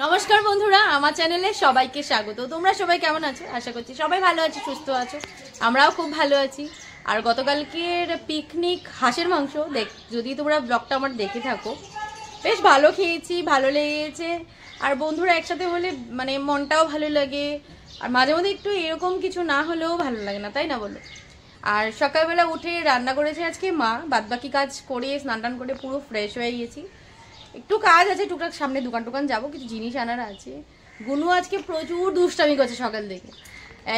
নমস্কার বন্ধুরা, আমার চ্যানেলে সবাইকে স্বাগত। তোমরা সবাই কেমন আছো? আশা করছি সবাই ভালো আছো, সুস্থ আছো। আমরাও খুব ভালো আছি। আর গতকালকের পিকনিক হাঁসের মাংস যদি তোমরা ব্লগটা আমার দেখে থাকো, বেশ ভালো খেয়েছি, ভালো লেগেছে। আর বন্ধুরা একসাথে হলে মানে মনটাও ভালো লাগে। আর মাঝে মধ্যে একটু এরকম কিছু না হলেও ভালো লাগে না, তাই না বলো? আর সকালবেলা উঠে রান্না করেছে আজকে মা। বাদবাকি কাজ করে স্নান টান করে পুরো ফ্রেশ হয়ে গেছি। একটু কাজ আছে টুকটাক, সামনে দোকান টোকান যাবো, কিছু জিনিস আনার আছে। গুনু আজকে প্রচুর দুষ্টামি করছে সকাল থেকে।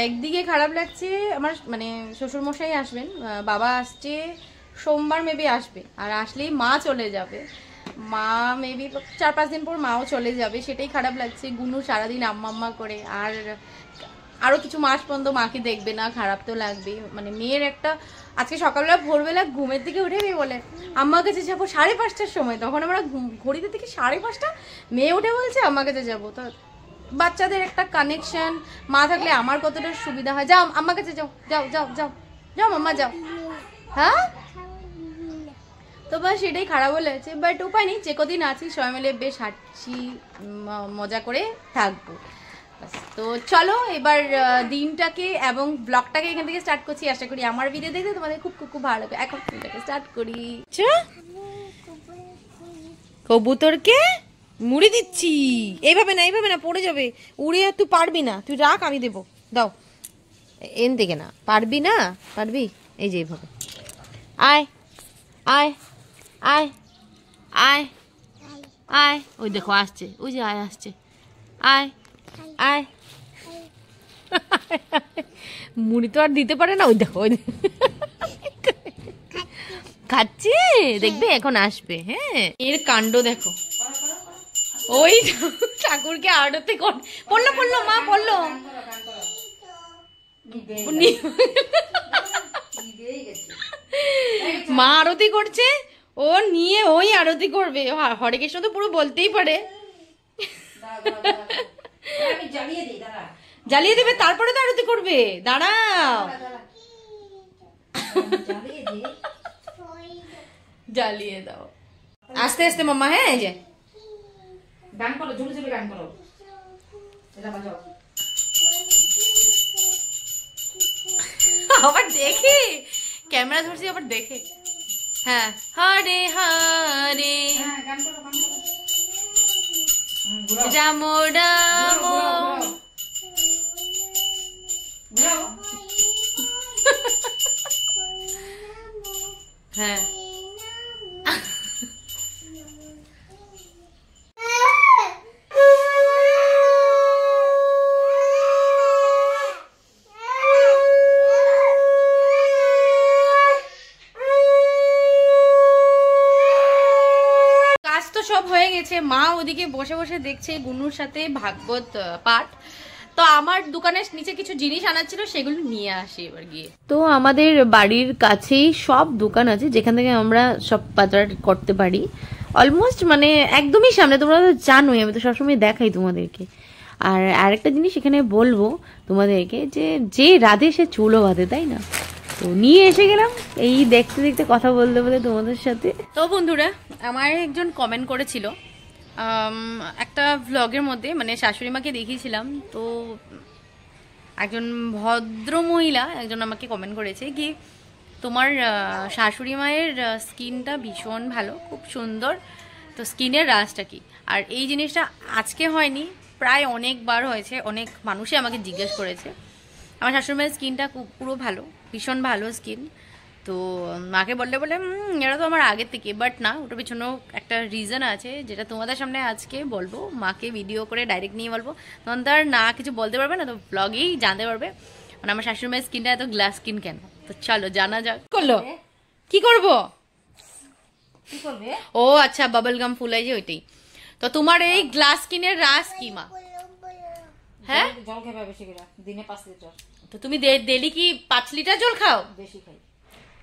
একদিকে খারাপ লাগছে, আমার মানে শ্বশুরমশাই আসবেন, বাবা আসছে সোমবার মেবি আসবে, আর আসলেই মা চলে যাবে। মা মেবি 4-5 দিন পর মাও চলে যাবে, সেটাই খারাপ লাগছে। গুনু সারাদিন আম্মা করে, আর আরও কিছু মাস পর্যন্ত মাকে দেখবে না, খারাপ তো লাগবে। মানে মেয়ের একটা, আজকে সকালবেলা ভোরবেলা ঘুমের থেকে উঠে মেয়ে বলে আম্মার কাছে যাবো 5:30টার সময়। তখন আমরা ঘড়িতে থেকে 5:30, মেয়ে উঠে বলছে আম্মার কাছে যাবো। তো বাচ্চাদের একটা কানেকশন, মা থাকলে আমার কতটা সুবিধা হয়। যাও আম্মার কাছে, যাও যাও যাও যাও যাও মাম্মা যাও। হ্যাঁ, তো বাস সেটাই খারাপও লাগছে, বাট উপায় নেই। যে কদিন আছি সবাই মিলে বেশ হাঁটছি, মজা করে থাকবো। তো চলো এবার দিনটাকে এবং ব্লগটাকে এখান থেকে স্টার্ট করছি। আশা করি আমার ভিডিও দেখতে তোমাদের খুব খুব খুব ভালো লাগবে। এখন দিনটাকে স্টার্ট করি। কবুতরকে মুড়ি দিচ্ছি। এইভাবে না, এইভাবে না, পড়ে যাবে, উড়ে তুই পারবি না। তুই রাখ, আমি দেবো, দাও। এন থেকে না, পারবি না, পারবি। এই যে এইভাবে, আয় আয় আয় আয় আয়। ওই দেখো আসছে, ওই যে আয় আসছে, আয় আয়। মুড়ি তো আর দিতে পারে না, ওই দেখো খাচ্ছে, দেখবে এখন আসবে। হ্যাঁ, এর কাণ্ড দেখো। ওই ঠাকুরকে আরতি কর, পড়লো পড়লো মা, পড়লো। মা আরতি করছে, ও নিয়ে ওই আরতি করবে। হরে কৃষ্ণ তো পুরো বলতেই পারে। জ্বালিয়ে দেবে, তারপরে তো আরতি করবে। দাঁড়াও, জ্বালিয়ে দাও আস্তে আস্তে মাম্মা। হ্যাঁ, এই যে গান করো, ঝুলে ঝুলে গান করো। আবার দেখে ক্যামেরা ধরছি, আবার দেখে। হ্যাঁ, হরে হরে রাম রাম। হ্যাঁ, সব হয়ে গেছে। মা ওদিকে বসে বসে দেখছে গুনুর সাথে ভাগবত পাঠ। তো আমার দোকানের নিচে কিছু জিনিস আনার ছিল, সেগুলো নিয়ে আসি এবার গিয়ে। তো আমাদের বাড়ির কাছেই সব দোকান আছে যেখান থেকে আমরা সব বাজার করতে পারি। অলমোস্ট মানে একদমই সামনে, তোমরা তো জানোই, আমি তো সবসময় দেখাই তোমাদেরকে। আর আরেকটা জিনিস এখানে বলবো তোমাদেরকে, যে রাধে সে চুলও বাঁধে, তাই না? তো নিয়ে এসে গেলাম এই দেখতে দেখতে কথা বলতে বলতে তোমাদের সাথে। তো বন্ধুরা, আমার একজন কমেন্ট করেছিল একটা ভ্লগের মধ্যে, মানে শাশুড়ি মাকে দেখিয়েছিলাম। তো একজন ভদ্র মহিলা একজন আমাকে কমেন্ট করেছে কি, তোমার শাশুড়ি মায়ের স্কিনটা ভীষণ ভালো, খুব সুন্দর। তো স্কিনের রাজটা কি? আর এই জিনিসটা আজকে হয়নি, প্রায় অনেকবার হয়েছে, অনেক মানুষই আমাকে জিজ্ঞেস করেছে। আমার শাশুড়ি মায়ের স্কিনটা পুরো ভালো, ভীষণ ভালো স্কিন। তো মাকে বললে বলে এটা তো আমার আগের থেকে, বাট না, ওটার পিছনেও একটা রিজন আছে, যেটা তোমাদের সামনে আজকে বলবো। মাকে ভিডিও করে ডাইরেক্ট নিয়ে বলবো, তখন তো আর না কিছু বলতে পারবে না, তো ব্লগেই জানতে পারবে মানে আমার শাশুড়ি মায়ের স্কিনটা এত গ্লাস স্কিন কেন। তো চলো জানা যাক। করলো কি করবো, ও আচ্ছা, বাবল গাম ফুলাই যে ওইটাই। তো তোমার এই গ্লাস স্কিনের রাজ কি মা? হ্যাঁ, জল খাবে বেশি করে, দিনে 5 লিটার। তো তুমি ডেইলি কি 5 লিটার জল খাও? বেশি খাই।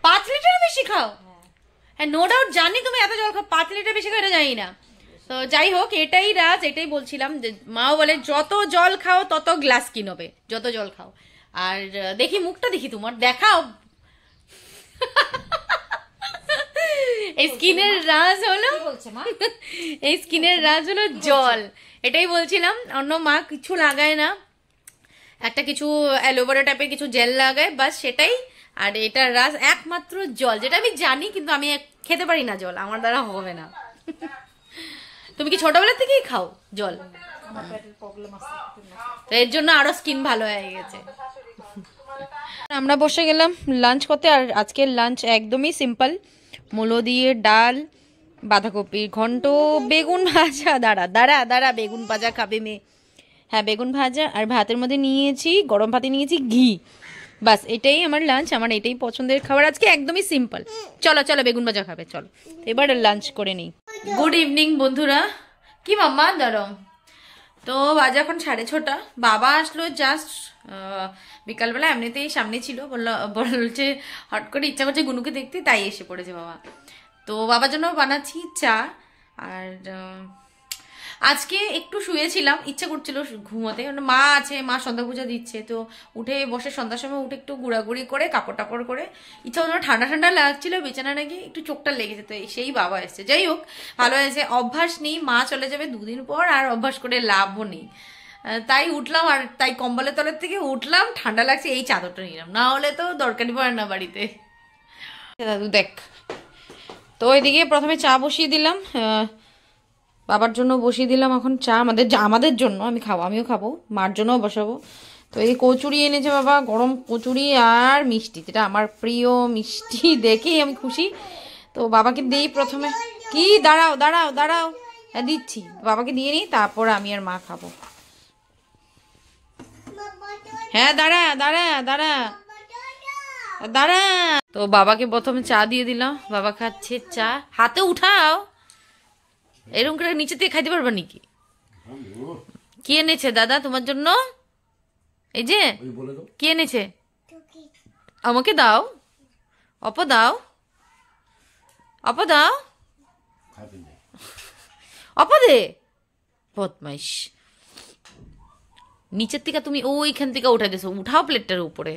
5 লিটার বেশি খাও? হ্যাঁ, নো ডাউট জানি তুমি এত জল খাও, 5 লিটার বেশি খাও এটা জানি না। তো যাই হোক, এটাই রাজ, এটাই বলছিলাম যে মাও বলে যত জল খাও তত গ্লাস স্কিন হবে, যত জল খাও। আর দেখি মুখটা, দেখি তোমার দেখাও। এই স্কিনের রাজ হলো, এই স্কিনের রাজ হলো জল। এটাই বলছিলাম, অন্য মা কিছু লাগায় না, একটা কিছু অ্যালোভেরা টাইপের কিছু জেল লাগায়, বাস সেটাই। আর এটার রাজ একমাত্র জল, যেটা আমি জানি, কিন্তু আমি খেতে পারি না জল, আমার দ্বারা হবে না। তুমি কি ছোটবেলা থেকেই খাও জল? এর জন্য আরো স্কিন ভালো হয়ে গেছে। আমরা বসে গেলাম লাঞ্চ করতে। আর আজকের লাঞ্চ একদমই সিম্পল, মূলো দিয়ে ডাল, বাঁধাকপির ঘন্ট, বেগুন ভাজা। দাঁড়া দাঁড়া দাঁড়া, বেগুন ভাজা খাবে মেয়ে? হ্যাঁ, বেগুন ভাজা। আর ভাতের মধ্যে নিয়েছি, গরম ভাতে নিয়েছি ঘি। বাস এটাই আমার লাঞ্চ, আমার এটাই পছন্দের খাবার আজকে, একদমই সিম্পল। চলো চলো, বেগুন ভাজা খাবে, চলো এবার লাঞ্চ করে নিই। গুড ইভিনিং বন্ধুরা। কি মাম্মা দাঁড়াও। তো বাজে এখন 6:30। বাবা আসলো জাস্ট বিকালবেলা, এমনিতেই সামনে ছিল, বলছে হট করে ইচ্ছা করছে গুনুকে দেখতে, তাই এসে পড়েছে বাবা। তো বাবার জন্য বানাচ্ছি চা। আর আজকে একটু শুয়েছিলাম, ইচ্ছা করছিল ঘুমোতে, মা আছে, মা সন্ধ্যা পূজা দিচ্ছে, তো উঠে বসে সন্ধ্যার সময় উঠে একটু ঘোরাঘুরি করে কাপড় টাপড় করে ইচ্ছা হলো, ঠান্ডা ঠান্ডা লাগছিল, বিছানা নাকি একটু চোখটা লেগেছে, তো সেই বাবা এসছে। যাই হোক, ভালো হয়েছে, অভ্যাস নেই, মা চলে যাবে 2 দিন পর, আর অভ্যাস করে লাভও নেই। তাই উঠলাম, আর তাই কম্বলের তলের থেকে উঠলাম, ঠান্ডা লাগছে, এই চাদরটা নিলাম, না হলে তো দরকারই পড়ে না বাড়িতে। দাদু দেখ। তো এদিকে প্রথমে চা বসিয়ে দিলাম, বাবার জন্য বসিয়ে দিলাম এখন চা, আমাদের জন্য, আমি খাবো, আমিও খাবো, মার জন্যও বসাবো। তো এই কচুরি এনেছে বাবা, গরম কচুরি আর মিষ্টি, যেটা আমার প্রিয় মিষ্টি, দেখেই আমি খুশি। তো বাবাকে দিই প্রথমে। কি দাঁড়াও দাঁড়াও দাঁড়াও, দিচ্ছি, বাবাকে দিয়ে নিই, তারপর আমি আর মা খাবো। হ্যাঁ দাঁড়া দাঁড়া দাঁড়া দাঁড়া। তো বাবাকে প্রথমে চা দিয়ে দিলাম, বাবা খাচ্ছে চা, হাতে উঠাও, এরকম করে নিচে থেকে খাইতে পারবা নাকি? কি এনেছে দাদা তোমার জন্য? এই যে কি এনেছে, আমাকে দাও, অপ দাও, অপ দাও, অপ দে, বদমাইশ। নিচের থেকে তুমি ওইখান থেকে উঠে দিছো, উঠাও প্লেটটার উপরে।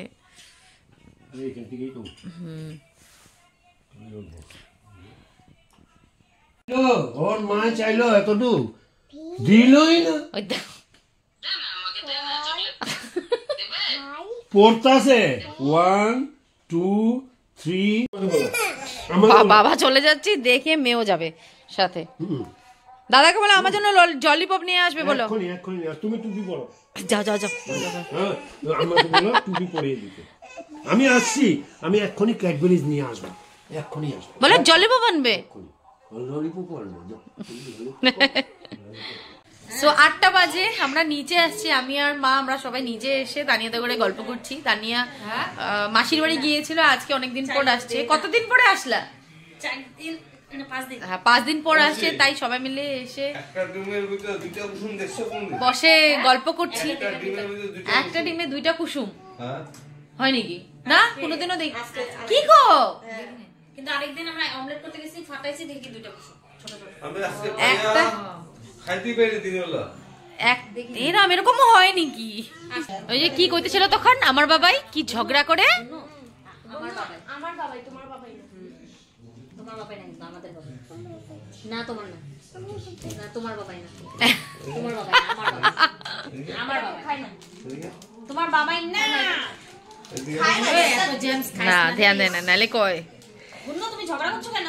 ওর মা চাইলো এতটুকু, দিলই না। পড়তাছে 1 2 3। বাবা চলে যাচ্ছে, দেখে মেয়েও যাবে সাথে। দাদাকে বলো আমার জন্য জলিপপ নিয়ে আসবে, বলো। এক্ষুনি তুমি টুপি পরো, যাও যাও যাও। হ্যাঁ, আমাকে বলো টুপি পরিয়ে দিতে। আমি আসছি, আমি এক্ষুনি ক্যাডবেরিজ নিয়ে আসবো, এক্ষুনি আসবো। বলে জলিপপ আনবে। সো 8টা বাজে, আমরা নিচে আসছি, আমি আর মা, আমরা সবাই নিচে এসে তানিয়াতে করে গল্প করছি। তানিয়া মাসির বাড়ি গিয়েছিল, আজকে অনেকদিন পর আসছে। কতদিন পরে আসলা? 5 দিন পর আসছে, তাই সবাই মিলে এসে বসে গল্প করছি। একটা ডিমে 2টা কুসুম হয় নাকি? না, কোনোদিনও দেখি। কি গো, কিন্তু আরেকদিন আমরা অমলেট করতে গেছি, ফাটাইছি, দেখি 2টা কুসুম ছোট ছোট। একটা খাইতে পেরে দিন হলো এরকম, এরকমও হয় নাকি? ওই যে কি কইতেছিল তখন আমার বাবাই, কি ঝগড়া করে। আমার বাবাই, তোমার বাবাই না, তোমার বাবাই না, আমাদের বাবাই না, তোমার না, তোমার বাবাই না, তোমার বাবাই না, আমার বাবাই, আমার বাবাই খাই না, তোমার বাবাই না, খাই না, জেমস খাই না, ধ্যান দেন না, নালে কয় গুন্নু তুমি ঝগড়া করছো কেন?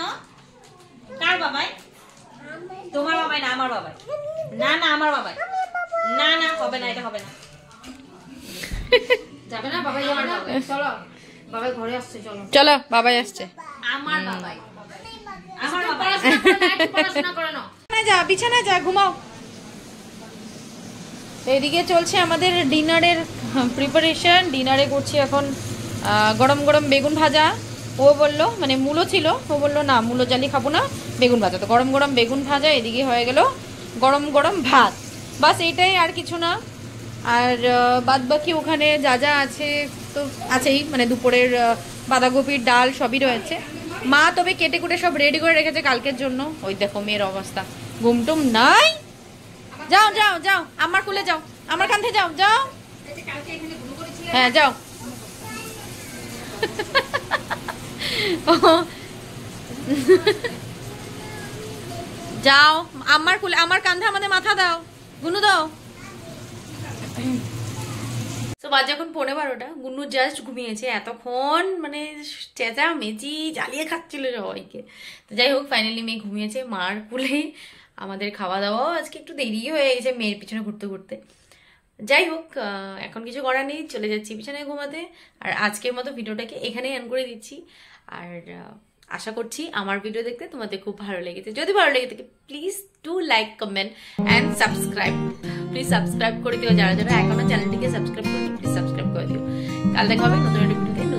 কার বাবাই? তোমার বাবাই না, আমার বাবাই না, না আমার বাবাই না, না হবে না, এটা হবে না, যাবে না বাবাই, আমার বাবাই, চলো বাবাই ঘরে আসছে, চলো চলো বাবাই আসছে, আমার বাবাই, আমার বাবাই, পড়াশোনা করে নাও, যা বিছানায় যা, ঘুমাও। এদিকে চলছে আমাদের ডিনারের প্রিপারেশন। ডিনারে করছি এখন গরম গরম বেগুন ভাজা। ও বললো, মানে মূলো ছিল, ও বললো না মূলো জালি খাবো না, বেগুন ভাজা। তো গরম গরম বেগুন ভাজা, এদিকে হয়ে গেল গরম গরম ভাত, বাস এইটাই, আর কিছু না। আর বাদ বাকি ওখানে যা যা আছে তো আছেই, মানে দুপুরের বাঁধাকপির ডাল সবই রয়েছে। মা তবে কেটে কুটে সব রেডি করে রেখেছে কালকের জন্য। ওই দেখো মেয়ের অবস্থা, ঘুমটুম নাই। যাও যাও যাও, আমার কুলে যাও, আমার কাঁধে যাও, যাও, হ্যাঁ যাও। যাও আমার কোলে, আমার কাঁধে আমাদের মাথা দাও, গুনু দাও। তো বাজে এখন 11:15, গুনু জাস্ট ঘুমিয়েছে। এতক্ষণ মানে চেঁচা মেচি জ্বালিয়ে খাচ্ছিল সবাইকে। তো যাই হোক ফাইনালি মেয়ে ঘুমিয়েছে মার কোলে। আমাদের খাওয়া দাওয়াও আজকে একটু দেরি হয়ে গেছে মেয়ের পিছনে ঘুরতে ঘুরতে। যাই হোক এখন কিছু করার নেই, চলে যাচ্ছি বিছানায় ঘুমাতে। আর আজকের মতো ভিডিওটাকে এখানেই এন্ড করে দিচ্ছি। আর আশা করছি আমার ভিডিও দেখতে তোমাদের খুব ভালো লেগেছে। যদি ভালো লেগে থাকে please do like, comment and subscribe. Please subscribe করে দিও, যারা যারা এখনো চ্যানেলটিকে সাবস্ক্রাইব করে প্লিজ সাবস্ক্রাইব করে দিও। কাল দেখা হবে নতুন একটা ভিডিওতে।